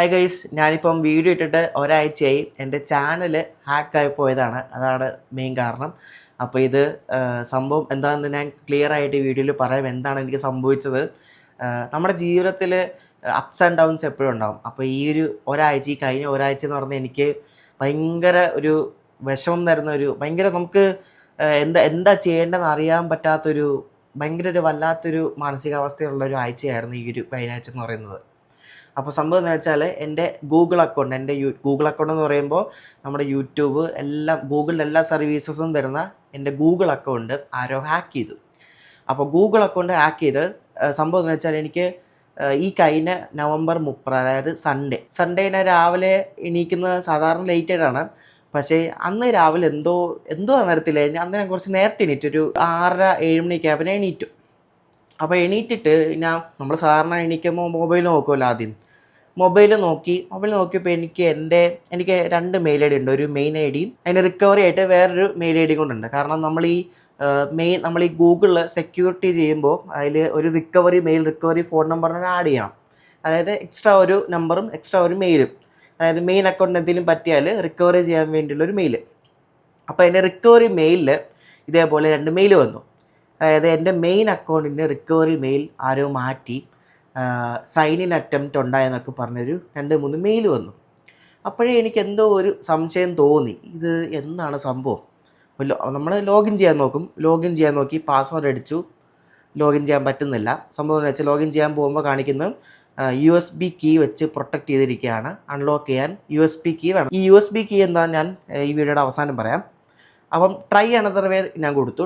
Hi guys, ഞാനിപ്പം video ഇട്ടിട്ട് ഒരാഴ്ചയായി. എൻ്റെ ചാനൽ ഹാക്കായി പോയതാണ്. അതാണ് മെയിൻ കാരണം. അപ്പോൾ ഇത് സംഭവം എന്താണെന്ന് ഞാൻ ക്ലിയർ ആയിട്ട് ഈ വീഡിയോയിൽ പറയാം. എന്താണ് എനിക്ക് സംഭവിച്ചത്. നമ്മുടെ ജീവിതത്തിൽ അപ്സ് ആൻഡ് ഡൗൺസ് എപ്പോഴും ഉണ്ടാകും. അപ്പോൾ ഈ ഈ കഴിഞ്ഞ ഒരാഴ്ച എന്ന് പറഞ്ഞാൽ എനിക്ക് ഭയങ്കര ഒരു വിഷമം തരുന്ന ഭയങ്കര നമുക്ക് എന്താ ചെയ്യേണ്ടതെന്ന് അറിയാൻ പറ്റാത്തൊരു ഭയങ്കര വല്ലാത്തൊരു മാനസികാവസ്ഥയുള്ള ഒരു ആഴ്ചയായിരുന്നു ഈ കഴിഞ്ഞ ആഴ്ച എന്ന് പറയുന്നത്. അപ്പോൾ സംഭവം എന്ന് വെച്ചാൽ എൻ്റെ ഗൂഗിൾ അക്കൗണ്ട് ഗൂഗിൾ അക്കൗണ്ട് എന്ന് പറയുമ്പോൾ നമ്മുടെ യൂട്യൂബ് എല്ലാം ഗൂഗിളിൻ്റെ എല്ലാ സർവീസസും വരുന്ന എൻ്റെ ഗൂഗിൾ അക്കൗണ്ട് ആരോ ഹാക്ക് ചെയ്തു. അപ്പോൾ ഗൂഗിൾ അക്കൗണ്ട് ഹാക്ക് ചെയ്ത് സംഭവം എന്ന് വെച്ചാൽ എനിക്ക് ഈ കഴിഞ്ഞ നവംബർ 30, അതായത് സൺഡേനെ രാവിലെ എണീക്കുന്നത് സാധാരണ ലേറ്റായിട്ടാണ്. പക്ഷേ അന്ന് രാവിലെ എന്തോ നേരത്തില്ല, അന്ന് ഞാൻ കുറച്ച് നേരത്തെ എണീറ്റു, ഒരു 6:30-7 മണിയൊക്കെ ആയപ്പോൾ എണീറ്റു. അപ്പോൾ എണീറ്റിട്ട് നമ്മൾ സാധാരണ എണീക്കുമ്പോൾ മൊബൈൽ നോക്കുമല്ലോ. ആദ്യം മൊബൈൽ നോക്കിയപ്പോൾ എനിക്ക് 2 മെയിൽ ഐ ഡി ഉണ്ട്. ഒരു മെയിൻ ഐ ഡിയും അതിന് റിക്കവറി ആയിട്ട് വേറൊരു മെയിൽ ഐ ഡി കൊണ്ടുണ്ട്. കാരണം നമ്മൾ ഈ ഗൂഗിളിൽ സെക്യൂരിറ്റി ചെയ്യുമ്പോൾ അതിൽ ഒരു റിക്കവറി ഫോൺ നമ്പറിന് ആഡ് ചെയ്യണം. അതായത് എക്സ്ട്രാ ഒരു നമ്പറും എക്സ്ട്രാ ഒരു മെയിലും, അതായത് മെയിൻ അക്കൗണ്ടിന് എന്തെങ്കിലും പറ്റിയാൽ റിക്കവറി ചെയ്യാൻ വേണ്ടിയുള്ളൊരു മെയിൽ. അപ്പോൾ എൻ്റെ റിക്കവറി മെയിലിൽ ഇതേപോലെ 2 മെയിൽ വന്നു. അതായത് എൻ്റെ മെയിൻ അക്കൗണ്ടിൻ്റെ റിക്കവറി മെയിൽ ആരോ മാറ്റി സൈൻ ഇൻ അറ്റംപ്റ്റ് ഉണ്ടായെന്നൊക്കെ പറഞ്ഞൊരു 2-3 മെയിൽ വന്നു. അപ്പോഴേ എനിക്ക് എന്തോ ഒരു സംശയം തോന്നി, ഇത് എന്താണ് സംഭവം. നമ്മൾ ലോഗിൻ ചെയ്യാൻ നോക്കി പാസ്വേഡ് അടിച്ചു, ലോഗിൻ ചെയ്യാൻ പറ്റുന്നില്ല. സംഭവം എന്ന് വെച്ചാൽ ലോഗിൻ ചെയ്യാൻ പോകുമ്പോൾ കാണിക്കുന്നത് USB കീ വെച്ച് പ്രൊട്ടക്റ്റ് ചെയ്തിരിക്കുകയാണ്. അൺലോക്ക് ചെയ്യാൻ USB കീ വേണം. ഈ USB കീ എന്താണെന്ന് ഞാൻ ഈ വീഡിയോയുടെ അവസാനം പറയാം. അപ്പം ട്രൈ അനദർ വേ ഞാൻ കൊടുത്തു.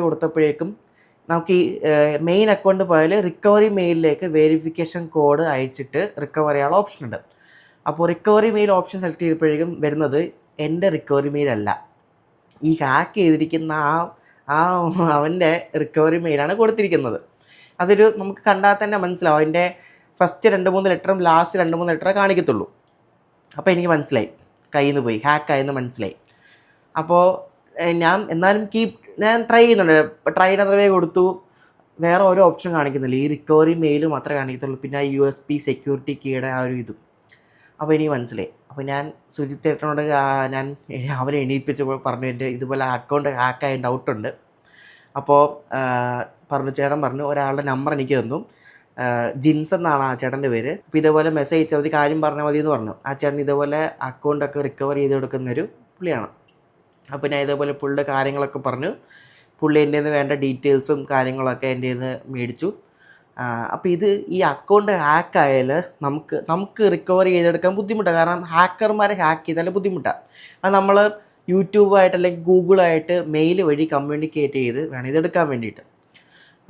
കൊടുത്തപ്പോഴേക്കും നമുക്ക് ഈ മെയിൻ അക്കൗണ്ട് പോയാൽ റിക്കവറി മെയിലിലേക്ക് വെരിഫിക്കേഷൻ കോഡ് അയച്ചിട്ട് റിക്കവർ ചെയ്യാനുള്ള ഓപ്ഷൻ ഉണ്ട്. അപ്പോൾ റിക്കവറി മെയിൽ ഓപ്ഷൻ സെലക്ട് ചെയ്തപ്പോഴേക്കും വരുന്നത് എൻ്റെ റിക്കവറി മെയിലല്ല, ഈ ഹാക്ക് ചെയ്തിരിക്കുന്ന അവൻ്റെ റിക്കവറി മെയിലാണ് കൊടുത്തിരിക്കുന്നത്. നമുക്ക് കണ്ടാൽ തന്നെ മനസ്സിലാവും. അതിൻ്റെ ഫസ്റ്റ് 2-3 ലെറ്ററും ലാസ്റ്റ് 2-3 ലെറ്ററേ കാണിക്കത്തുള്ളൂ. അപ്പോൾ എനിക്ക് മനസ്സിലായി കയ്യിൽ നിന്ന് പോയി, ഹാക്കായെന്ന് മനസ്സിലായി. അപ്പോൾ ഞാൻ ട്രൈ ചെയ്യുന്നുണ്ട്. ട്രൈ അനദർ വേ കൊടുത്തു, വേറെ ഓരോ ഓപ്ഷൻ കാണിക്കുന്നില്ല. ഈ റിക്കവറി മെയിൽ മാത്രമേ കാണിക്കത്തുള്ളൂ, പിന്നെ USB സെക്യൂരിറ്റി കീയുടെ ഇതും. അപ്പോൾ എനിക്ക് മനസ്സിലായി. അപ്പോൾ ഞാൻ സുജിത്ത് ഏട്ടനോട് ഞാൻ അവരെ എണീപ്പിച്ചപ്പോൾ പറഞ്ഞു, എൻ്റെ ഇതുപോലെ അക്കൗണ്ട് ഹാക്കായ ഡൗട്ടുണ്ട്. അപ്പോൾ ചേട്ടൻ പറഞ്ഞു ഒരാളുടെ നമ്പർ എനിക്ക് തന്നു. ജിൻസ് എന്നാണ് ആ ചേട്ടൻ്റെ പേര്. അപ്പോൾ ഇതേപോലെ മെസ്സേജ് അയച്ചാൽ മതി, കാര്യം പറഞ്ഞാൽ മതി എന്ന് പറഞ്ഞു. ആ ചേട്ടൻ ഇതേപോലെ അക്കൗണ്ടൊക്കെ റിക്കവർ ചെയ്ത് കൊടുക്കുന്നൊരു പുള്ളിയാണ്. അപ്പോൾ ഞാൻ ഇതേപോലെ പുള്ളിയുടെ കാര്യങ്ങളൊക്കെ പറഞ്ഞു. പുള്ളി എൻ്റെ നിന്ന് വേണ്ട ഡീറ്റെയിൽസും കാര്യങ്ങളൊക്കെ എൻ്റെ നിന്ന് മേടിച്ചു. അപ്പോൾ ഈ അക്കൗണ്ട് ഹാക്കായാൽ നമുക്ക് റിക്കവർ ചെയ്തെടുക്കാൻ ബുദ്ധിമുട്ടാണ്. കാരണം ഹാക്കർമാരെ ഹാക്ക് ചെയ്താൽ ബുദ്ധിമുട്ടാണ്. അത് നമ്മൾ യൂട്യൂബായിട്ട് അല്ലെങ്കിൽ ഗൂഗിളായിട്ട് മെയിൽ വഴി കമ്മ്യൂണിക്കേറ്റ് ചെയ്ത് വേണം ഇതെടുക്കാൻ വേണ്ടിയിട്ട്.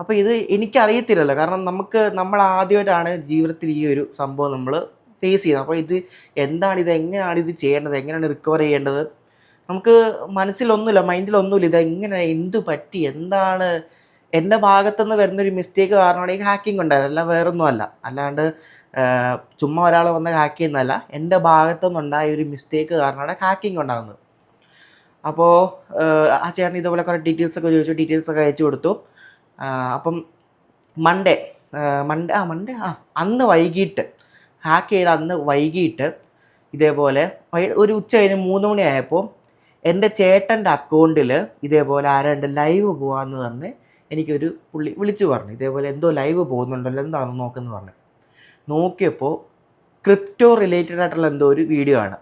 അപ്പോൾ ഇത് എനിക്കറിയത്തില്ലല്ലോ, കാരണം നമ്മൾ ആദ്യമായിട്ടാണ് ജീവിതത്തിൽ ഈ ഒരു സംഭവം നമ്മൾ ഫേസ് ചെയ്യുന്നത്. അപ്പോൾ എങ്ങനെയാണ് ഇത് ചെയ്യേണ്ടത്, എങ്ങനെയാണ് റിക്കവർ ചെയ്യേണ്ടത്, നമുക്ക് മനസ്സിലൊന്നുമില്ല, മൈൻഡിലൊന്നുമില്ല. ഇതെങ്ങനെ എന്ത് പറ്റി, എന്താണ് എൻ്റെ ഭാഗത്തുനിന്ന് വരുന്നൊരു മിസ്റ്റേക്ക് കാരണമാണ് ഈ ഹാക്കിംഗ് ഉണ്ടായത്, അല്ല വേറൊന്നും അല്ല. അല്ലാണ്ട് ചുമ്മാ ഒരാൾ വന്ന് ഹാക്ക് ചെയ്യുന്നതല്ല, എൻ്റെ ഭാഗത്തുനിന്നുണ്ടായ ഒരു മിസ്റ്റേക്ക് കാരണമാണ് ഹാക്കിംഗ് ഉണ്ടാകുന്നത്. അപ്പോൾ ആ ചേട്ടൻ ഇതുപോലെ കുറേ ഡീറ്റെയിൽസൊക്കെ ചോദിച്ചു, ഡീറ്റെയിൽസൊക്കെ അയച്ചു കൊടുത്തു. അപ്പം മൺഡേ അന്ന് വൈകിട്ട് ഹാക്ക് ചെയ്ത അന്ന് വൈകിട്ട് ഇതേപോലെ ഒരു ഉച്ച കഴിഞ്ഞ് 3 മണിയായപ്പോൾ എൻ്റെ ചേട്ടൻ്റെ അക്കൗണ്ടിൽ ഇതേപോലെ ആരാണ്ട് ലൈവ് പോകാമെന്ന് പറഞ്ഞ് എനിക്കൊരു പുള്ളി വിളിച്ചു പറഞ്ഞു. ഇതേപോലെ എന്തോ ലൈവ് പോകുന്നുണ്ടല്ലോ, എന്താണെന്ന് നോക്കുമെന്ന് പറഞ്ഞു. നോക്കിയപ്പോൾ ക്രിപ്റ്റോ റിലേറ്റഡ് ആയിട്ടുള്ള എന്തോ ഒരു വീഡിയോ ആണ്.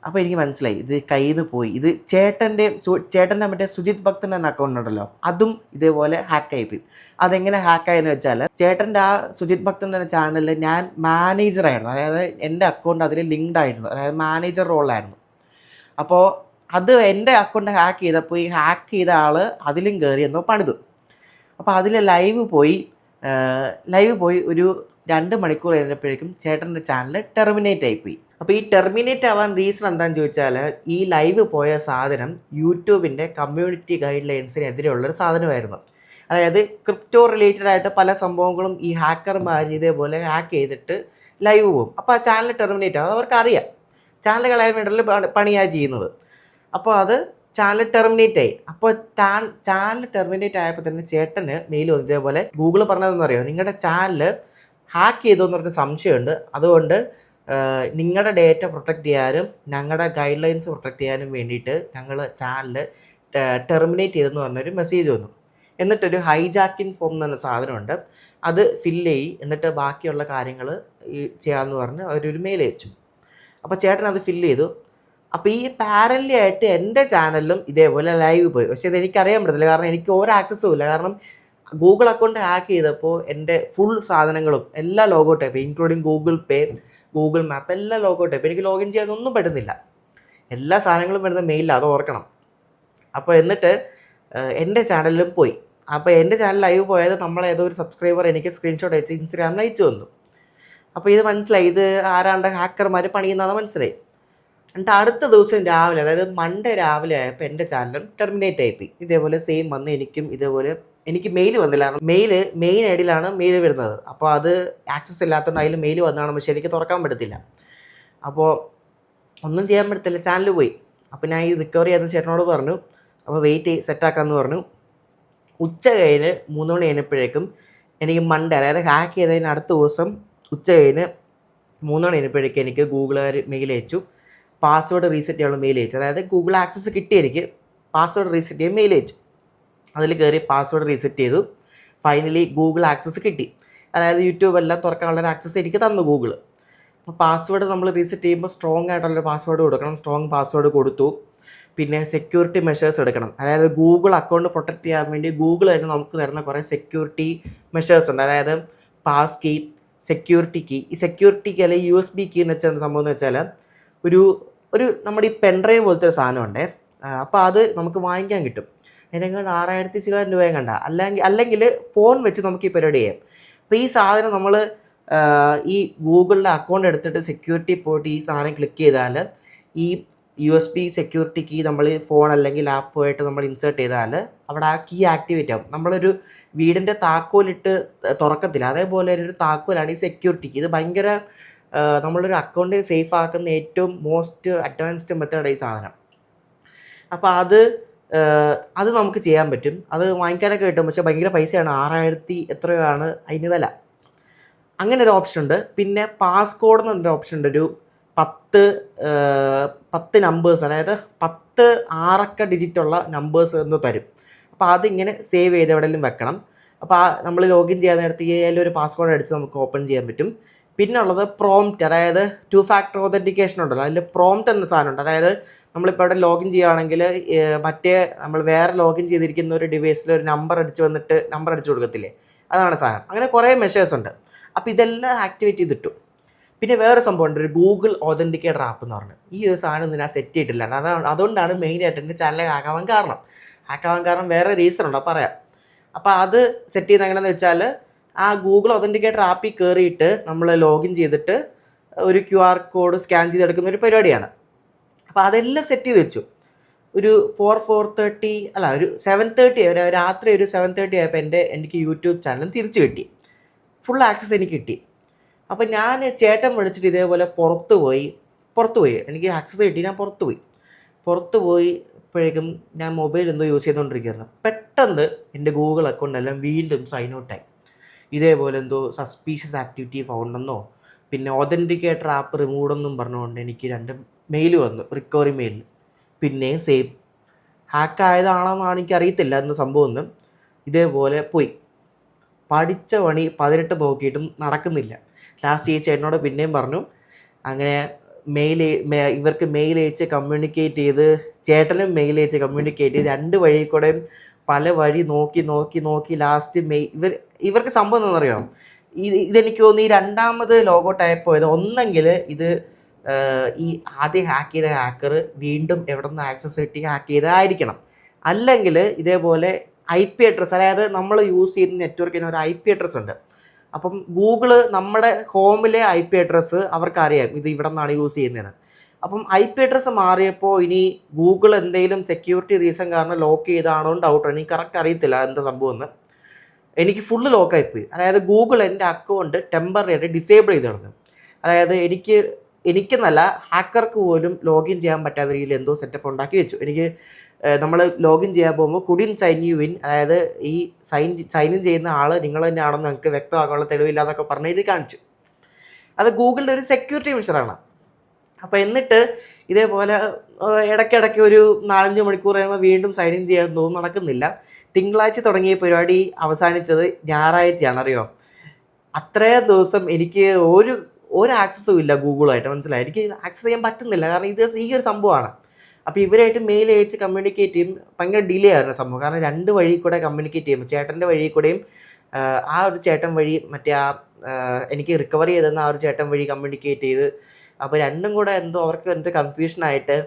അപ്പോൾ എനിക്ക് മനസ്സിലായി ഇത് കയ്യിൽ നിന്ന് പോയി. ഇത് ചേട്ടൻ്റെ മറ്റേ സുജിത് ഭക്തൻ്റെ അക്കൗണ്ട് ഉണ്ടല്ലോ, അതും ഇതേപോലെ ഹാക്കായിപ്പോയി. അതെങ്ങനെ ഹാക്കായെന്ന് വെച്ചാൽ, ചേട്ടൻ്റെ ആ സുജിത് ഭക്തൻ്റെ ചാനലിൽ ഞാൻ മാനേജറായിരുന്നു. അതായത് എൻ്റെ അക്കൗണ്ട് അതിൽ ലിങ്ക്ഡ് ആയിരുന്നു, അതായത് മാനേജർ റോളായിരുന്നു. അപ്പോൾ എൻ്റെ അക്കൗണ്ട് ഹാക്ക് ചെയ്തപ്പോൾ ഈ ഹാക്ക് ചെയ്ത ആൾ അതിലും കയറി എന്തോ പണിതു. അപ്പോൾ അതിൽ ലൈവ് പോയി ഒരു 2 മണിക്കൂർ കഴിഞ്ഞപ്പോഴേക്കും ചേട്ടൻ്റെ ചാനൽ ടെർമിനേറ്റ് ആയിപ്പോയി. അപ്പോൾ ഈ ടെർമിനേറ്റ് ആവാൻ റീസൺ എന്താണെന്ന് ചോദിച്ചാൽ, ഈ ലൈവ് പോയ സാധനം യൂട്യൂബിൻ്റെ കമ്മ്യൂണിറ്റി ഗൈഡ് ലൈൻസിനെതിരെയുള്ളൊരു സാധനമായിരുന്നു. അതായത് ക്രിപ്റ്റോ റിലേറ്റഡ് ആയിട്ട് പല സംഭവങ്ങളും ഈ ഹാക്കർമാർ ഇതേപോലെ ഹാക്ക് ചെയ്തിട്ട് ലൈവ് പോകും. അപ്പോൾ ആ ചാനൽ ടെർമിനേറ്റ് ആവും, അവർക്കറിയാം. ചാനൽ കളയാൻ വേണ്ടിയുള്ള പണിയാണ് ചെയ്യുന്നത്. അപ്പോൾ അത് ചാനൽ ടെർമിനേറ്റ് ആയി. അപ്പോൾ ചാനൽ ടെർമിനേറ്റ് ആയപ്പോൾ തന്നെ ചേട്ടന് മെയിൽ വന്നു. ഇതേപോലെ ഗൂഗിൾ പറഞ്ഞതെന്ന് അറിയാമോ, നിങ്ങളുടെ ചാനൽ ഹാക്ക് ചെയ്തോ എന്ന് പറഞ്ഞ സംശയമുണ്ട്, അതുകൊണ്ട് നിങ്ങളുടെ ഡേറ്റ പ്രൊട്ടക്റ്റ് ചെയ്യാനും ഞങ്ങളുടെ ഗൈഡ് ലൈൻസ് പ്രൊട്ടക്റ്റ് ചെയ്യാനും വേണ്ടിയിട്ട് ഞങ്ങൾ ചാനൽ ടെർമിനേറ്റ് ചെയ്തെന്ന് പറഞ്ഞൊരു മെസ്സേജ് വന്നു. എന്നിട്ടൊരു ഹൈജാക്കിംഗ് ഫോം എന്ന് പറഞ്ഞ സാധനമുണ്ട്, അത് ഫില്ല് ചെയ്യും, എന്നിട്ട് ബാക്കിയുള്ള കാര്യങ്ങൾ ചെയ്യാമെന്ന് പറഞ്ഞ് അവരൊരു മെയിൽ അയച്ചു. അപ്പോൾ ചേട്ടൻ അത് ഫില്ല് ചെയ്തു. അപ്പോൾ ഈ പാരലി ആയിട്ട് എൻ്റെ ചാനലിലും ഇതേപോലെ ലൈവ് പോയി. പക്ഷേ ഇതെനിക്കറിയാൻ പറ്റത്തില്ല, കാരണം എനിക്ക് ഒരു ആക്സസും ഇല്ല. കാരണം ഗൂഗിൾ അക്കൗണ്ട് ഹാക്ക് ചെയ്തപ്പോൾ എൻ്റെ ഫുൾ സാധനങ്ങളും എല്ലാ ലോഗോ ടൈപ്പ് ഇൻക്ലൂഡിങ് ഗൂഗിൾ പേ, ഗൂഗിൾ മാപ്പ് എല്ലാം ലോഗോ ടൈപ്പ്. എനിക്ക് ലോഗിൻ ചെയ്യാനൊന്നും പറ്റുന്നില്ല. എല്ലാ സാധനങ്ങളും വരുന്ന മെയിലില്ല, അത് ഓർക്കണം. അപ്പോൾ എന്നിട്ട് എൻ്റെ ചാനലിലും പോയി. അപ്പോൾ എൻ്റെ ചാനൽ ലൈവ് പോയത് ഏതോ ഒരു സബ്സ്ക്രൈബർ എനിക്ക് സ്ക്രീൻഷോട്ട് അയച്ച് ഇൻസ്റ്റാഗ്രാമിൽ അയച്ചു തന്നു. അപ്പോൾ ഇത് മനസ്സിലായി, ഇത് ആരാണ്ട് ഹാക്കർമാർ പണിയുന്നതാണ് മനസ്സിലായി. എന്നിട്ട് അടുത്ത ദിവസം രാവിലെ, അതായത് മൺഡേ രാവിലെ ആയപ്പോൾ എൻ്റെ ചാനലും ടെർമിനേറ്റ് ആയിപ്പോയി. ഇതേപോലെ സെയിം വന്ന് എനിക്കും ഇതേപോലെ എനിക്ക് മെയിൽ വന്നില്ല. കാരണം മെയിൻ ഐഡിയിലാണ് മെയിൽ വരുന്നത്. അപ്പോൾ അത് ആക്സസ് ഇല്ലാത്തതുകൊണ്ട് അതിൽ മെയിൽ വന്നതാണ്, പക്ഷേ എനിക്ക് തുറക്കാൻ പറ്റത്തില്ല. അപ്പോൾ ഒന്നും ചെയ്യാൻ പറ്റത്തില്ല, ചാനൽ പോയി. അപ്പോൾ ഞാൻ ഈ റിക്കവറി ചെയ്യുന്ന ചേട്ടനോട് പറഞ്ഞു, അപ്പോൾ വെയിറ്റ് സെറ്റാക്കാമെന്ന് പറഞ്ഞു. ഉച്ച കഴിഞ്ഞ് 3 മണി കഴിഞ്ഞപ്പോഴേക്കും എനിക്ക് മൺഡേ, അതായത് ഹാക്ക് ചെയ്തതിന് അടുത്ത ദിവസം ഉച്ച കഴിഞ്ഞ് 3 മണി കഴിഞ്ഞപ്പോഴേക്കും എനിക്ക് ഗൂഗിളുകാർ മെയിൽ അയച്ചു, പാസ്വേഡ് റീസെറ്റ് ചെയ്യാനുള്ള മെയിൽ അയച്ചു. അതായത് ഗൂഗിൾ ആക്സസ് കിട്ടി, എനിക്ക് പാസ്വേഡ് റീസെറ്റ് ചെയ്യാൻ മെയിൽ അയച്ചു. അതിൽ കയറി പാസ്വേഡ് റീസെറ്റ് ചെയ്തു. ഫൈനലി ഗൂഗിൾ ആക്സസ് കിട്ടി. അതായത് യൂട്യൂബ് എല്ലാം തുറക്കാനുള്ളൊരു ആക്സസ് എനിക്ക് തന്നു ഗൂഗിൾ. അപ്പോൾ പാസ്വേഡ് നമ്മൾ റീസെറ്റ് ചെയ്യുമ്പോൾ സ്ട്രോങ് ആയിട്ടുള്ളൊരു പാസ്വേഡ് കൊടുക്കണം. സ്ട്രോങ് പാസ്വേഡ് കൊടുത്തു. പിന്നെ സെക്യൂരിറ്റി മെഷേഴ്സ് എടുക്കണം. അതായത് ഗൂഗിൾ അക്കൗണ്ട് പ്രൊട്ടക്റ്റ് ചെയ്യാൻ വേണ്ടി ഗൂഗിൾ തന്നെ നമുക്ക് തരുന്ന കുറേ സെക്യൂരിറ്റി മെഷേഴ്സ് ഉണ്ട്. അതായത് പാസ് കീ, സെക്യൂരിറ്റി കീ. ഈ സെക്യൂരിറ്റി കീ അല്ലെങ്കിൽ USB കീ എന്ന് വെച്ചാൽ സംഭവം എന്ന് വെച്ചാൽ ഒരു നമ്മുടെ ഈ പെൻഡ്രൈവ് പോലത്തെ ഒരു സാധനമുണ്ട്. അപ്പോൾ അത് നമുക്ക് വാങ്ങിക്കാൻ കിട്ടും. അതിനെങ്ങാണ്ട് 6000 ചില രൂപയും കണ്ട. അല്ലെങ്കിൽ ഫോൺ വെച്ച് നമുക്ക് ഈ പരിപാടി ചെയ്യാം. അപ്പോൾ ഈ സാധനം നമ്മൾ ഈ ഗൂഗിളിലെ അക്കൗണ്ട് എടുത്തിട്ട് സെക്യൂരിറ്റി പോയിട്ട് ഈ സാധനം ക്ലിക്ക് ചെയ്താൽ ഈ USB സെക്യൂരിറ്റി കീ നമ്മൾ ഫോൺ അല്ലെങ്കിൽ ലാപ്പുമായിട്ട് നമ്മൾ ഇൻസേർട്ട് ചെയ്താൽ അവിടെ ആ കീ ആക്ടിവേറ്റ് ആകും. നമ്മളൊരു വീടിൻ്റെ താക്കോലിട്ട് തുറക്കത്തില്ല, അതേപോലെ ഒരു താക്കോലാണ് ഈ സെക്യൂരിറ്റി കീ. ഇത് ഭയങ്കര നമ്മളൊരു അക്കൗണ്ട് സേഫ് ആക്കുന്ന ഏറ്റവും മോസ്റ്റ് അഡ്വാൻസ്ഡ് മെത്തേഡ് ഈ സാധനം. അപ്പോൾ അത് നമുക്ക് ചെയ്യാൻ പറ്റും. അത് വാങ്ങിക്കാനൊക്കെ കിട്ടും, പക്ഷേ ഭയങ്കര പൈസയാണ്. 6000 എത്രയാണ് അതിന് വില. അങ്ങനെ ഒരു ഓപ്ഷൻ ഉണ്ട്. പിന്നെ പാസ്കോഡ് എന്ന് പറഞ്ഞൊരു ഓപ്ഷൻ ഉണ്ട്. ഒരു 10 നമ്പേഴ്സ്, അതായത് 10 6 ഡിജിറ്റുള്ള നമ്പേഴ്സ് എന്ന് തരും. അപ്പോൾ അതിങ്ങനെ സേവ് ചെയ്ത് എവിടെയെങ്കിലും വെക്കണം. അപ്പോൾ നമ്മൾ ലോഗിൻ ചെയ്യാൻ നേരത്ത് ഒരു പാസ്കോഡ് അടിച്ച് നമുക്ക് ഓപ്പൺ ചെയ്യാൻ പറ്റും. പിന്നെ ഉള്ളത് പ്രോംപ്റ്റ്, അതായത് 2 ഫാക്ടർ ഒതൻറ്റിക്കേഷൻ ഉണ്ടല്ലോ, അതിൽ പ്രോംപ്റ്റ് എന്ന സാധനമുണ്ട്. അതായത് നമ്മളിപ്പോൾ അവിടെ ലോഗിൻ ചെയ്യുകയാണെങ്കിൽ നമ്മൾ വേറെ ലോഗിൻ ചെയ്തിരിക്കുന്ന ഒരു ഡിവൈസിൽ ഒരു നമ്പർ അടിച്ച് കൊടുക്കത്തില്ലേ, അതാണ് സാധനം. അങ്ങനെ കുറേ മെഷേഴ്സ് ഉണ്ട്. അപ്പോൾ ഇതെല്ലാം ആക്ടിവേറ്റ് ചെയ്തിട്ടു. പിന്നെ വേറെ സംഭവം ഉണ്ട്, ഒരു ഗൂഗിൾ ഒതൻറ്റിക്കേറ്റർ ആപ്പ് എന്ന് പറഞ്ഞു. ഈ ഒരു സാധനം ഒന്നും ഞാൻ സെറ്റ് ചെയ്തിട്ടില്ല. അതുകൊണ്ടാണ് മെയിനായിട്ട് എൻ്റെ ചാനൽ ഹാക്കാവാൻ കാരണം വേറെ റീസൺ ഉണ്ട്, പറയാം. അപ്പോൾ അത് സെറ്റ് ചെയ്യുന്നത് എങ്ങനെയാണെന്ന് വെച്ചാൽ, ആ ഗൂഗിൾ ഒതൻറ്റിക്കേറ്റർ ആപ്പിൽ കയറിയിട്ട് നമ്മൾ ലോഗിൻ ചെയ്തിട്ട് ഒരു QR കോഡ് സ്കാൻ ചെയ്തെടുക്കുന്ന ഒരു പരിപാടിയാണ്. അപ്പോൾ അതെല്ലാം സെറ്റ് ചെയ്ത് വെച്ചു. ഒരു 7:30 രാത്രി ഒരു 7:30 ആയപ്പോൾ എനിക്ക് യൂട്യൂബ് ചാനലും തിരിച്ചു കിട്ടി. ഫുൾ ആക്സസ് എനിക്ക് കിട്ടി. അപ്പോൾ ഞാൻ ചേട്ടൻ വിളിച്ചിട്ട് ഇതേപോലെ പുറത്ത് പോയി എനിക്ക് ആക്സസ് കിട്ടി. ഞാൻ പുറത്ത് പോയപ്പോഴേക്കും ഞാൻ മൊബൈൽ എന്തോ യൂസ് ചെയ്തുകൊണ്ടിരിക്കുകയായിരുന്നു. പെട്ടെന്ന് എൻ്റെ ഗൂഗിൾ അക്കൗണ്ടെല്ലാം വീണ്ടും സൈൻ ഔട്ടായി. ഇതേപോലെ എന്തോ സസ്പീഷ്യസ് ആക്ടിവിറ്റി ഫൗണ്ടെന്നോ പിന്നെ ഒതൻറ്റിക്കേറ്റർ ആപ്പ് റിമൂവെന്നും പറഞ്ഞുകൊണ്ട് എനിക്ക് 2 മെയിൽ വന്നു, റിക്കവറി മെയിൽ. പിന്നെയും സെയിം ഹാക്കായതാണെന്നാണ് എനിക്കറിയത്തില്ല എന്ന സംഭവം ഒന്നും. ഇതേപോലെ പോയി പഠിച്ച പണി 18 നോക്കിയിട്ടും നടക്കുന്നില്ല. ലാസ്റ്റ് ഈ ചേട്ടനോട് പിന്നെയും പറഞ്ഞു. അങ്ങനെ ഇവർക്ക് മെയിൽ അയച്ച് കമ്മ്യൂണിക്കേറ്റ് ചെയ്ത്, ചേട്ടനും മെയിൽ അയച്ച് കമ്മ്യൂണിക്കേറ്റ് ചെയ്ത് 2 വഴി കൂടെയും പല വഴി നോക്കി ലാസ്റ്റ് ഇവർക്ക് സംഭവം എന്താണെന്നറിയാം, ഇതെനിക്ക് തോന്നുന്നു ഈ രണ്ടാമത് ലോഗോ ടൈപ്പ് പോയത് ഒന്നെങ്കിൽ ഇത് ഈ ആദ്യം ഹാക്ക് ചെയ്ത ഹാക്കർ വീണ്ടും എവിടെ നിന്ന് ആക്സസ് കിട്ടി ഹാക്ക് ചെയ്തതായിരിക്കണം, അല്ലെങ്കിൽ ഇതേപോലെ IP അഡ്രസ്സ്, അതായത് നമ്മൾ യൂസ് ചെയ്യുന്ന നെറ്റ്വർക്കിന് ഒരു IP അഡ്രസ്സ് ഉണ്ട്. അപ്പം ഗൂഗിള് നമ്മുടെ ഹോമിലെ IP അഡ്രസ്സ് അവർക്കറിയാം ഇത് ഇവിടെ നിന്നാണ് യൂസ് ചെയ്യുന്നതെന്ന്. അപ്പം IP അഡ്രസ്സ് മാറിയപ്പോൾ ഇനി ഗൂഗിൾ എന്തെങ്കിലും സെക്യൂരിറ്റി റീസൺ കാരണം ലോക്ക് ചെയ്താണോ ഡൗട്ടാണ്. എനിക്ക് കറക്റ്റ് അറിയത്തില്ല എന്താ സംഭവം എന്ന്. എനിക്ക് ഫുള്ള് ലോക്കായിപ്പോയി. അതായത് ഗൂഗിൾ എൻ്റെ അക്കൗണ്ട് ടെമ്പററി ആയിട്ട് ഡിസേബിൾ ചെയ്ത് കിടന്നു. അതായത് എനിക്കെന്നല്ല ഹാക്കർക്ക് പോലും ലോഗിൻ ചെയ്യാൻ പറ്റാത്ത രീതിയിൽ എന്തോ സെറ്റപ്പ് ഉണ്ടാക്കി വെച്ചു. നമ്മൾ ലോഗിൻ ചെയ്യാൻ പോകുമ്പോൾ കുഡിൻ സൈൻ യു ഇൻ, അതായത് ഈ സൈൻ ഇൻ ചെയ്യുന്ന ആൾ നിങ്ങൾ തന്നെയാണെന്ന് ഞങ്ങൾക്ക് വ്യക്തമാക്കാനുള്ള തെളിവില്ല എന്നൊക്കെ പറഞ്ഞ് ഇത് കാണിച്ചു. അത് ഗൂഗിളിൻ്റെ ഒരു സെക്യൂരിറ്റി മെഷറാണ്. അപ്പോൾ എന്നിട്ട് ഇതേപോലെ ഇടയ്ക്കിടയ്ക്ക് ഒരു 4-5 മണിക്കൂർ കഴിയുമ്പോൾ വീണ്ടും സൈൻ ഇൻ ചെയ്യാൻ തോന്നും, നടക്കുന്നില്ല. തിങ്കളാഴ്ച തുടങ്ങിയ പരിപാടി അവസാനിച്ചത് ഞായറാഴ്ചയാണ്, അറിയോ? അത്രയും ദിവസം എനിക്ക് ഒരു ആക്സസും ഇല്ല ഗൂഗിളുമായിട്ട്, മനസ്സിലായി? എനിക്ക് ആക്സസ് ചെയ്യാൻ പറ്റുന്നില്ല, കാരണം ഈ ഒരു സംഭവമാണ്. അപ്പോൾ ഇവരായിട്ട് മെയിൽ അയച്ച് കമ്മ്യൂണിക്കേറ്റ് ചെയ്യും. ഭയങ്കര ഡിലേ ആയിരുന്നു സംഭവം, കാരണം 2 വഴി കൂടെ കമ്മ്യൂണിക്കേറ്റ് ചെയ്യുമ്പോൾ ചേട്ടൻ്റെ വഴി കൂടെയും ആ ഒരു ചേട്ടൻ വഴി മറ്റേ എനിക്ക് റിക്കവറി ചെയ്തെന്ന ആ ഒരു ചേട്ടൻ വഴി കമ്മ്യൂണിക്കേറ്റ് ചെയ്ത്, അപ്പോൾ രണ്ടും കൂടെ അവർക്ക് കൺഫ്യൂഷനായിട്ട്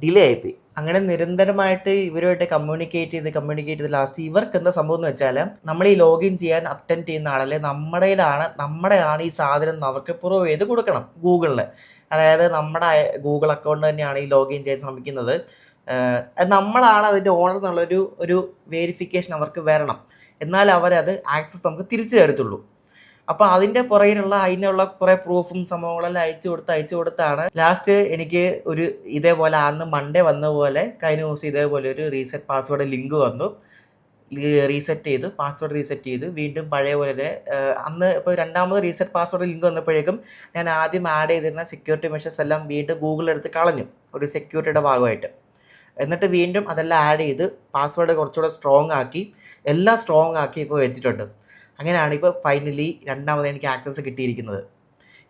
ഡിലേ ആയിപ്പോയി. അങ്ങനെ നിരന്തരമായിട്ട് ഇവരുമായിട്ട് കമ്മ്യൂണിക്കേറ്റ് ചെയ്ത് ലാസ്റ്റ് ഇവർക്ക് എന്താ സംഭവം എന്ന് വെച്ചാൽ, നമ്മൾ ഈ ലോഗിൻ ചെയ്യാൻ അറ്റൻഡ് ചെയ്യുന്ന ആളല്ലേ, നമ്മുടെയാണ് ഈ സാധനം അവർക്ക് പ്രൂവ് ചെയ്ത് കൊടുക്കണം ഗൂഗിളിൽ. അതായത് നമ്മുടെ ഗൂഗിൾ അക്കൗണ്ട് തന്നെയാണ് ഈ ലോഗിൻ ചെയ്യാൻ ശ്രമിക്കുന്നത്, നമ്മളാണ് അതിൻ്റെ ഓണർ എന്നുള്ളൊരു വെരിഫിക്കേഷൻ അവർക്ക് വരണം. എന്നാൽ അവരത് ആക്സസ് നമുക്ക് തിരിച്ചു തരത്തുള്ളൂ. അപ്പോൾ അതിനുള്ള കുറേ പ്രൂഫും സംഭവങ്ങളെല്ലാം അയച്ചു കൊടുത്താണ് ലാസ്റ്റ് എനിക്ക് ഇതേപോലെ അന്ന് മൺഡേ വന്ന പോലെ കഴിഞ്ഞ ദിവസം ഇതേപോലെ ഒരു റീസെറ്റ് പാസ്വേഡ് ലിങ്ക് വന്നു. പാസ്വേഡ് റീസെറ്റ് ചെയ്ത് വീണ്ടും പഴയ പോലെ അന്ന് ഇപ്പോൾ രണ്ടാമത് റീസെറ്റ് പാസ്വേഡ് ലിങ്ക് വന്നപ്പോഴേക്കും ഞാൻ ആദ്യം ആഡ് ചെയ്തിരുന്ന സെക്യൂരിറ്റി മെഷേഴ്സ് എല്ലാം വീണ്ടും ഗൂഗിളെടുത്ത് കളഞ്ഞു, ഒരു സെക്യൂരിറ്റിയുടെ ഭാഗമായിട്ട്. എന്നിട്ട് വീണ്ടും അതെല്ലാം ആഡ് ചെയ്ത് പാസ്വേഡ് കുറച്ചുകൂടെ സ്ട്രോങ് ആക്കി ഇപ്പോൾ വെച്ചിട്ടുണ്ട്. അങ്ങനെയാണ് ഇപ്പോൾ ഫൈനലി രണ്ടാമത് എനിക്ക് ആക്സസ് കിട്ടിയിരിക്കുന്നത്.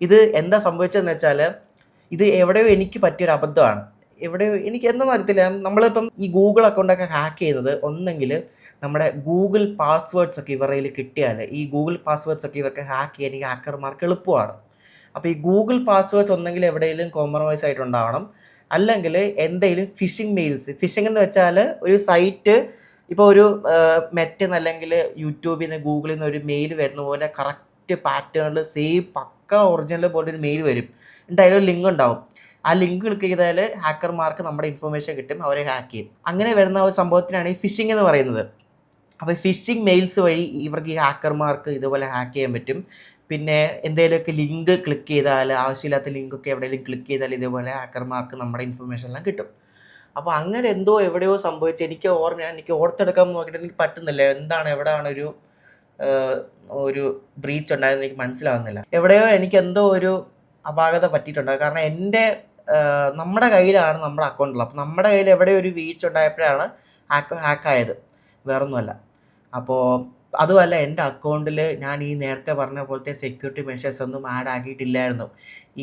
ഇത് എന്താ സംഭവിച്ചതെന്ന് വെച്ചാൽ, ഇത് എവിടെയോ എനിക്ക് പറ്റിയൊരു അബദ്ധമാണ്. എനിക്ക് എന്താണെന്ന് അറിയത്തില്ല. നമ്മളിപ്പം ഈ ഗൂഗിൾ അക്കൗണ്ടൊക്കെ ഹാക്ക് ചെയ്യുന്നത് ഒന്നെങ്കിൽ നമ്മുടെ ഗൂഗിൾ പാസ്വേഡ്സ് ഒക്കെ ഇവരുടെ കയ്യിൽ കിട്ടിയാൽ, ഈ ഗൂഗിൾ പാസ്വേഡ്സ് ഒക്കെ ഇവർക്ക് ഹാക്ക് ചെയ്യാൻ ഈ ഹാക്കർമാർക്ക് എളുപ്പമാണ്. അപ്പോൾ ഈ ഗൂഗിൾ പാസ്വേഡ്സ് ഒന്നെങ്കിൽ എവിടെയെങ്കിലും കോംപ്രമൈസ് ആയിട്ടുണ്ടാവണം, അല്ലെങ്കിൽ എന്തെങ്കിലും ഫിഷിംഗ് മെയിൽസ്. ഫിഷിംഗ് എന്ന് വെച്ചാൽ ഒരു സൈറ്റ്, ഇപ്പോൾ ഒരു മെറ്റന്ന് അല്ലെങ്കിൽ യൂട്യൂബിൽ നിന്ന് ഗൂഗിളിൽ നിന്ന് ഒരു മെയിൽ വരുന്ന പോലെ കറക്റ്റ് പാറ്റേണിൽ സെയിം പക്ക ഒറിജിനൽ പോലെ ഒരു മെയിൽ വരും. എന്നിട്ട് അതിലൊരു ലിങ്ക് ഉണ്ടാവും. ആ ലിങ്ക് ക്ലിക്ക് ചെയ്താൽ ഹാക്കർമാർക്ക് നമ്മുടെ ഇൻഫർമേഷൻ കിട്ടും, അവരെ ഹാക്ക് ചെയ്യും. അങ്ങനെ വരുന്ന ഒരു സംഭവത്തിനാണ് ഈ ഫിഷിംഗ് എന്ന് പറയുന്നത്. അപ്പോൾ ഫിഷിംഗ് മെയിൽസ് വഴി ഇവർക്ക് ഈ ഹാക്കർമാർക്ക് ഇതുപോലെ ഹാക്ക് ചെയ്യാൻ പറ്റും. പിന്നെ എന്തെങ്കിലുമൊക്കെ ലിങ്ക് ക്ലിക്ക് ചെയ്താൽ, ആവശ്യമില്ലാത്ത ലിങ്കൊക്കെ എവിടെയെങ്കിലും ക്ലിക്ക് ചെയ്താൽ ഇതേപോലെ ഹാക്കർമാർക്ക് നമ്മുടെ ഇൻഫർമേഷൻ എല്ലാം കിട്ടും. അപ്പോൾ അങ്ങനെ എവിടെയോ സംഭവിച്ചു. എനിക്ക് ഓർത്തെടുക്കാൻ നോക്കിയിട്ട് എനിക്ക് പറ്റുന്നില്ല, എവിടെയാണ് ഒരു ബ്രീച്ച് ഉണ്ടായതെന്ന് എനിക്ക് മനസ്സിലാകുന്നില്ല. എവിടെയോ എനിക്ക് ഒരു അപാകത പറ്റിയിട്ടുണ്ട്. കാരണം നമ്മുടെ കയ്യിലാണ് നമ്മുടെ അക്കൗണ്ടുള്ളത്. അപ്പോൾ നമ്മുടെ കയ്യിൽ എവിടെയോ ഒരു വീഴ്ച ഉണ്ടായപ്പോഴാണ് ഹാക്കായത്, വേറൊന്നുമല്ല. അപ്പോൾ അതുമല്ല, എൻ്റെ അക്കൗണ്ടിൽ ഞാൻ ഈ നേരത്തെ പറഞ്ഞ പോലത്തെ സെക്യൂരിറ്റി മെഷേഴ്സ് ഒന്നും ആഡ് ആക്കിയിട്ടില്ലായിരുന്നു.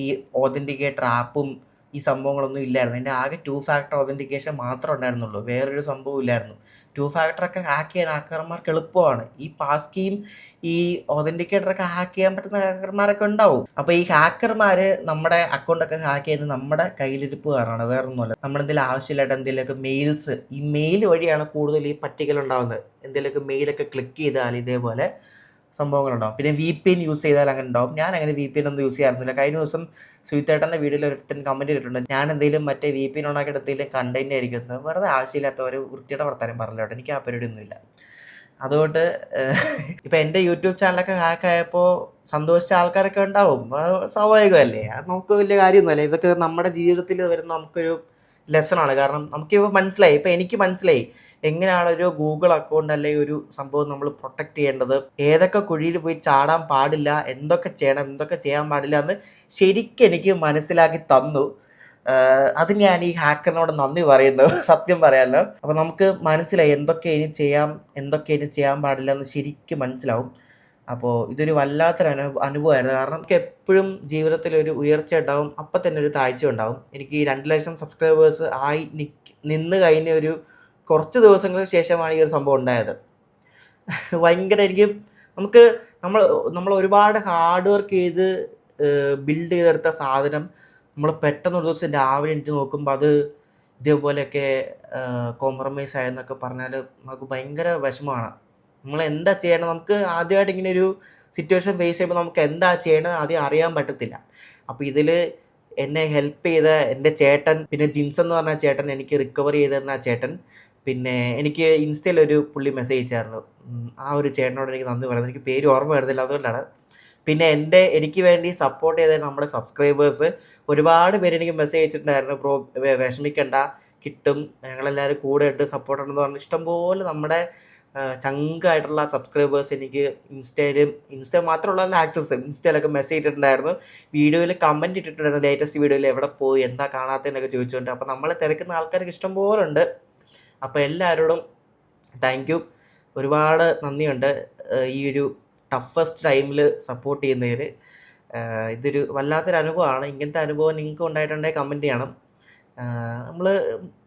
ഈ ഓതൻറ്റിക്കേറ്റർ ആപ്പും ഈ സംഭവങ്ങളൊന്നും ഇല്ലായിരുന്നു. എൻ്റെ ആകെ 2 ഫാക്ടർ ഓതൻറ്റിക്കേഷൻ മാത്രമേ ഉണ്ടായിരുന്നുള്ളൂ, വേറൊരു സംഭവം ഇല്ലായിരുന്നു. 2 ഫാക്ടറൊക്കെ ഹാക്ക് ചെയ്യാൻ ഹാക്കർമാർക്ക് എളുപ്പമാണ്. ഈ പാസ് കീയും ഈ ഓതൻറ്റിക്കേറ്ററൊക്കെ ഹാക്ക് ചെയ്യാൻ പറ്റുന്ന ഹാക്കർമാരൊക്കെ ഉണ്ടാവും. അപ്പോൾ ഈ ഹാക്കർമാർ നമ്മുടെ അക്കൗണ്ടൊക്കെ ഹാക്ക് ചെയ്യുന്നത് നമ്മുടെ കയ്യിലിരിപ്പ് കാരണമാണ്, വേറൊന്നുമല്ല. നമ്മളെന്തെങ്കിലും ആവശ്യമില്ലായിട്ട് എന്തെങ്കിലുമൊക്കെ മെയിൽസ്, ഈ മെയിൽ വഴിയാണ് കൂടുതൽ ഈ പറ്റിക്കലുണ്ടാകുന്നത്. എന്തെങ്കിലുമൊക്കെ മെയിലൊക്കെ ക്ലിക്ക് ചെയ്താൽ ഇതേപോലെ സംഭവങ്ങളുണ്ടാവും. പിന്നെ VPN യൂസ് ചെയ്താൽ അങ്ങനെ ഉണ്ടാവും. ഞാൻ അങ്ങനെ VPN ഒന്നും യൂസ് ചെയ്യാറുന്നില്ല. കഴിഞ്ഞ ദിവസം സുഹിത്തേട്ടൻ്റെ വീഡിയോയിൽ ഒരുത്തൻ കമൻറ്റ് ചെയ്തിട്ടുണ്ട്, ഞാൻ എന്തെങ്കിലും മറ്റേ VPN ഓണാക്കിയിട്ട് എന്തെങ്കിലും കണ്ടന്റ് ആയിരിക്കുന്നത്. വെറുതെ ആവശ്യമില്ലാത്ത ഒരു വൃത്തിയുടെ വർത്താനം പറഞ്ഞില്ല. എനിക്ക് ആ പരിപാടിയൊന്നുമില്ല. അതുകൊണ്ട് ഇപ്പം എൻ്റെ യൂട്യൂബ് ചാനലൊക്കെ ഹാക്ക് ആയപ്പോൾ സന്തോഷിച്ച ആൾക്കാരൊക്കെ ഉണ്ടാവും, സ്വാഭാവികമല്ലേ. അത് നമുക്ക് വലിയ കാര്യമൊന്നുമല്ല. ഇതൊക്കെ നമ്മുടെ ജീവിതത്തിൽ വരുന്ന നമുക്കൊരു ലെസണാണ്. കാരണം നമുക്കിപ്പോൾ മനസ്സിലായി, ഇപ്പം എനിക്ക് മനസ്സിലായി എങ്ങനെയാണ് ഒരു ഗൂഗിൾ അക്കൗണ്ട് അല്ലെങ്കിൽ ഒരു സംഭവം നമ്മൾ പ്രൊട്ടക്റ്റ് ചെയ്യേണ്ടത്, ഏതൊക്കെ കുഴിയിൽ പോയി ചാടാൻ പാടില്ല, എന്തൊക്കെ ചെയ്യണം, എന്തൊക്കെ ചെയ്യാൻ പാടില്ല എന്ന് ശരിക്കും എനിക്ക് മനസ്സിലാക്കി തന്നു. അത് ഞാൻ ഈ ഹാക്കറിനോട് നന്ദി പറയുന്നു, സത്യം പറയാമല്ലോ. അപ്പോൾ നമുക്ക് മനസ്സിലായി എന്തൊക്കെ ഇനി ചെയ്യാൻ പാടില്ല എന്ന് ശരിക്കും മനസ്സിലാവും. അപ്പോൾ ഇതൊരു വല്ലാത്തൊരു അനുഭവമായിരുന്നു. കാരണം നമുക്ക് എപ്പോഴും ജീവിതത്തിൽ ഒരു ഉയർച്ച ഉണ്ടാവും, അപ്പം തന്നെ ഒരു താഴ്ച ഉണ്ടാവും. എനിക്ക് ഈ 2 ലക്ഷം സബ്സ്ക്രൈബേഴ്സ് ആയി നിന്ന് കഴിഞ്ഞ ഒരു കുറച്ച് ദിവസങ്ങൾക്ക് ശേഷമാണ് ഈ ഒരു സംഭവം ഉണ്ടായത്. ഭയങ്കര നമ്മൾ ഒരുപാട് ഹാർഡ് വർക്ക് ചെയ്ത് ബിൽഡ് ചെയ്തെടുത്ത സാധനം നമ്മൾ പെട്ടെന്ന് ഒരു ദിവസം രാവിലെ എനിക്ക് നോക്കുമ്പോൾ അത് ഇതേപോലെയൊക്കെ കോംപ്രമൈസ് ആയെന്നൊക്കെ പറഞ്ഞാൽ നമുക്ക് ഭയങ്കര വിഷമമാണ്. നമ്മൾ എന്താ ചെയ്യണം, നമുക്ക് ആദ്യമായിട്ട് ഇങ്ങനെ ഒരു സിറ്റുവേഷൻ ഫേസ് ചെയ്യുമ്പോൾ നമുക്ക് എന്താ ചെയ്യണത് ആദ്യം അറിയാൻ പറ്റത്തില്ല. അപ്പോൾ ഇതിൽ എന്നെ ഹെൽപ്പ് ചെയ്ത എൻ്റെ ചേട്ടൻ, പിന്നെ ജിൻസ് എന്ന് പറഞ്ഞ ചേട്ടൻ, എനിക്ക് റിക്കവറി ചെയ്തെന്ന ചേട്ടൻ, പിന്നെ എനിക്ക് ഇൻസ്റ്റയിലൊരു പുള്ളി മെസ്സേജ് അയച്ചായിരുന്നു. ആ ഒരു ചേട്ടനോട് എനിക്ക് നന്ദി പറയുന്നത്. എനിക്ക് പേര് ഓർമ്മ വരുന്നില്ല, അതുകൊണ്ടാണ്. പിന്നെ എനിക്ക് വേണ്ടി സപ്പോർട്ട് ചെയ്ത നമ്മുടെ സബ്സ്ക്രൈബേഴ്സ് ഒരുപാട് പേര് എനിക്ക് മെസ്സേജ് അയച്ചിട്ടുണ്ടായിരുന്നു. ബ്രോ വിഷമിക്കണ്ട, കിട്ടും, ഞങ്ങളെല്ലാവരും കൂടെ ഉണ്ട്, സപ്പോർട്ട് ഉണ്ടെന്ന് പറഞ്ഞ് ഇഷ്ടംപോലെ നമ്മുടെ ചങ്കായിട്ടുള്ള സബ്സ്ക്രൈബേഴ്സ് എനിക്ക് ഇൻസ്റ്റ മാത്രമുള്ള ആക്സസ് ഇൻസ്റ്റയിലൊക്കെ മെസ്സേജ് ഇട്ടിട്ടുണ്ടായിരുന്നു, വീഡിയോയിൽ കമൻറ്റ് ഇട്ടിട്ടുണ്ടായിരുന്നു, ലേറ്റസ്റ്റ് വീഡിയോയിൽ എവിടെ പോയി എന്താ കാണാത്തതെന്നൊക്കെ ചോദിച്ചുകൊണ്ട്. അപ്പോൾ നമ്മളെ തിരക്കുന്ന ആൾക്കാർക്ക് ഇഷ്ടം പോലെ ഉണ്ട്. അപ്പോൾ എല്ലാവരോടും താങ്ക് യു, ഒരുപാട് നന്ദിയുണ്ട് ഈ ഒരു ടഫസ്റ്റ് ടൈമിൽ സപ്പോർട്ട് ചെയ്യുന്നതിന്. ഇതൊരു വല്ലാത്തൊരു അനുഭവമാണ്. ഇങ്ങനത്തെ അനുഭവം നിങ്ങൾക്ക് ഉണ്ടായിട്ടുണ്ടെങ്കിൽ കമൻറ്റ് ചെയ്യണം. നമ്മൾ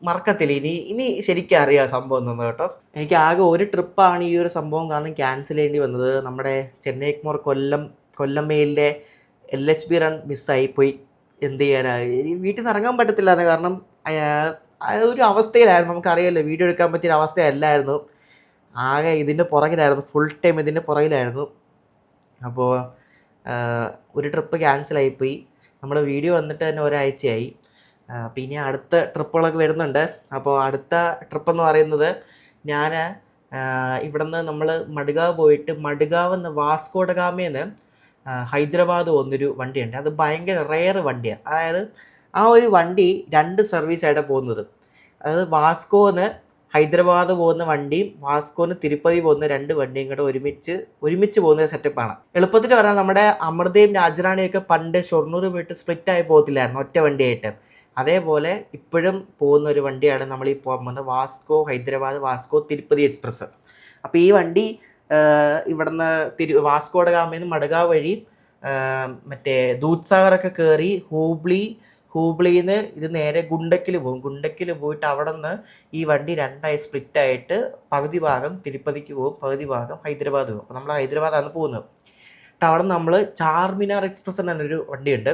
മറക്കത്തില്ല. ഇനി ശരിക്കും അറിയാം സംഭവം എന്തെന്ന് കേട്ടോ. എനിക്ക് ആകെ ഒരു ട്രിപ്പാണ് ഈ ഒരു സംഭവം കാരണം ക്യാൻസൽ ചെയ്യേണ്ടി വന്നത്. നമ്മുടെ ചെന്നൈ എഗ്മോർ കൊല്ലം മെയിലിൻ്റെ LHB റൺ മിസ്സായിപ്പോയി. എന്ത് ചെയ്യാനായി, വീട്ടിൽ നിന്ന് ഇറങ്ങാൻ പറ്റത്തില്ലായിരുന്നു. കാരണം ഒരു അവസ്ഥയിലായിരുന്നു, നമുക്കറിയാമല്ലോ വീഡിയോ എടുക്കാൻ പറ്റിയൊരു അവസ്ഥയല്ലായിരുന്നു. ആകെ ഇതിൻ്റെ പുറകിലായിരുന്നു, ഫുൾ ടൈം ഇതിൻ്റെ പുറകിലായിരുന്നു. അപ്പോൾ ഒരു ട്രിപ്പ് ക്യാൻസലായിപ്പോയി. നമ്മുടെ വീഡിയോ വന്നിട്ട് തന്നെ ഒരാഴ്ചയായി. അപ്പോൾ ഇനി അടുത്ത ട്രിപ്പുകളൊക്കെ വരുന്നുണ്ട്. അപ്പോൾ അടുത്ത ട്രിപ്പെന്ന് പറയുന്നത് ഞാൻ ഇവിടുന്ന് നമ്മൾ മഡ്ഗാവ് പോയിട്ട് മഡ്ഗാവ് നിന്ന് വാസ്കോഡഗാമയിൽ ഹൈദരാബാദ് പോകുന്നൊരു വണ്ടിയുണ്ട്. അത് ഭയങ്കര റെയർ വണ്ടിയാണ്. അതായത് ആ ഒരു വണ്ടി 2 സർവീസായിട്ടാണ് പോകുന്നത്. അതായത് വാസ്കോന്ന് ഹൈദരാബാദ് പോകുന്ന വണ്ടിയും വാസ്കോന്ന് തിരുപ്പതി പോകുന്ന 2 വണ്ടിയും കൂടെ ഒരുമിച്ച് പോകുന്ന സെറ്റപ്പാണ്. എളുപ്പത്തിൽ പറഞ്ഞാൽ നമ്മുടെ അമൃതയും രാജറാണിയൊക്കെ പണ്ട് ഷൊർണൂർ പോയിട്ട് സ്പ്ലിറ്റായി പോകത്തില്ലായിരുന്നു ഒറ്റ വണ്ടിയായിട്ട്. അതേപോലെ ഇപ്പോഴും പോകുന്ന ഒരു വണ്ടിയാണ് നമ്മൾ ഈ പോകാൻ പോകുന്നത്, Vasco Hyderabad Vasco Tirupati express. അപ്പോൾ ഈ വണ്ടി ഇവിടുന്ന് വാസ്കോഡഗാമയിൽ നിന്ന് മഡ്ഗാവ് വഴി മറ്റേ ദൂദ്സാഗറൊക്കെ കയറി ഹൂബ്ലിയിൽ നിന്ന് ഇത് നേരെ ഗുണ്ടക്കിൽ പോകും. ഗുണ്ടക്കിൽ പോയിട്ട് അവിടെ നിന്ന് ഈ വണ്ടി 2ആയി സ്പ്ലിറ്റായിട്ട് പകുതി ഭാഗം തിരുപ്പതിക്ക് പോകും, പകുതി ഭാഗം ഹൈദരാബാദ് പോകും. അപ്പോൾ നമ്മൾ ഹൈദരാബാദാണ് പോകുന്നത്. അവിടെ നിന്ന് നമ്മൾ ചാർമിനാർ എക്സ്പ്രസ് എന്നൊരു വണ്ടിയുണ്ട്,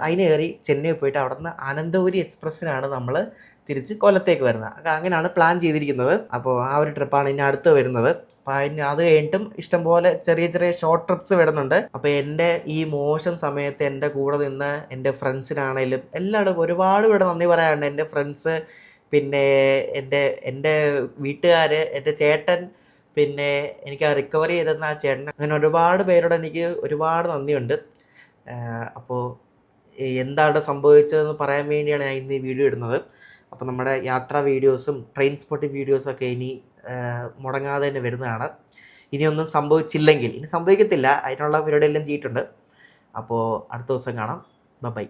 അതിന് കയറി ചെന്നൈ പോയിട്ട് അവിടെ നിന്ന് അനന്തപുരി എക്സ്പ്രസ്സിനാണ് നമ്മൾ തിരിച്ച് കൊല്ലത്തേക്ക് വരുന്നത്. അങ്ങനെയാണ് പ്ലാൻ ചെയ്തിരിക്കുന്നത്. അപ്പോൾ ആ ഒരു ട്രിപ്പാണ് ഇനി അടുത്ത് വരുന്നത്. അപ്പോൾ അത് കഴിഞ്ഞിട്ടും ഇഷ്ടംപോലെ ചെറിയ ഷോർട്ട് ട്രിപ്സ് വരുന്നുണ്ട്. അപ്പോൾ എൻ്റെ ഈ മോശം സമയത്ത് എൻ്റെ കൂടെ നിന്ന് എൻ്റെ ഫ്രണ്ട്സിനാണേലും എല്ലാവരും ഒരുപാട് പേര് നന്ദി പറയാനുണ്ട്. എൻ്റെ ഫ്രണ്ട്സ്, പിന്നെ എൻ്റെ വീട്ടുകാർ, എൻ്റെ ചേട്ടൻ, പിന്നെ എനിക്ക് ആ റിക്കവറി ചെയ്തെന്ന ആ ചേട്ടൻ, അങ്ങനെ ഒരുപാട് പേരോട് എനിക്ക് ഒരുപാട് നന്ദിയുണ്ട്. അപ്പോൾ എന്താണ് സംഭവിച്ചതെന്ന് പറയാൻ വേണ്ടിയാണ് ഞാൻ ഇന്ന് ഈ വീഡിയോ ഇടുന്നത്. അപ്പോൾ നമ്മുടെ യാത്രാ വീഡിയോസും ട്രെയിൻ സ്പോട്ടിംഗ് വീഡിയോസൊക്കെ ഇനി മുടങ്ങാതെ തന്നെ വരുന്നതാണ്. ഇനിയൊന്നും സംഭവിച്ചില്ലെങ്കിൽ, ഇനി സംഭവിക്കത്തില്ല, അതിനുള്ള പരിപാടിയെല്ലാം ചെയ്തിട്ടുണ്ട്. അപ്പോൾ അടുത്ത ദിവസം കാണാം. ബൈ.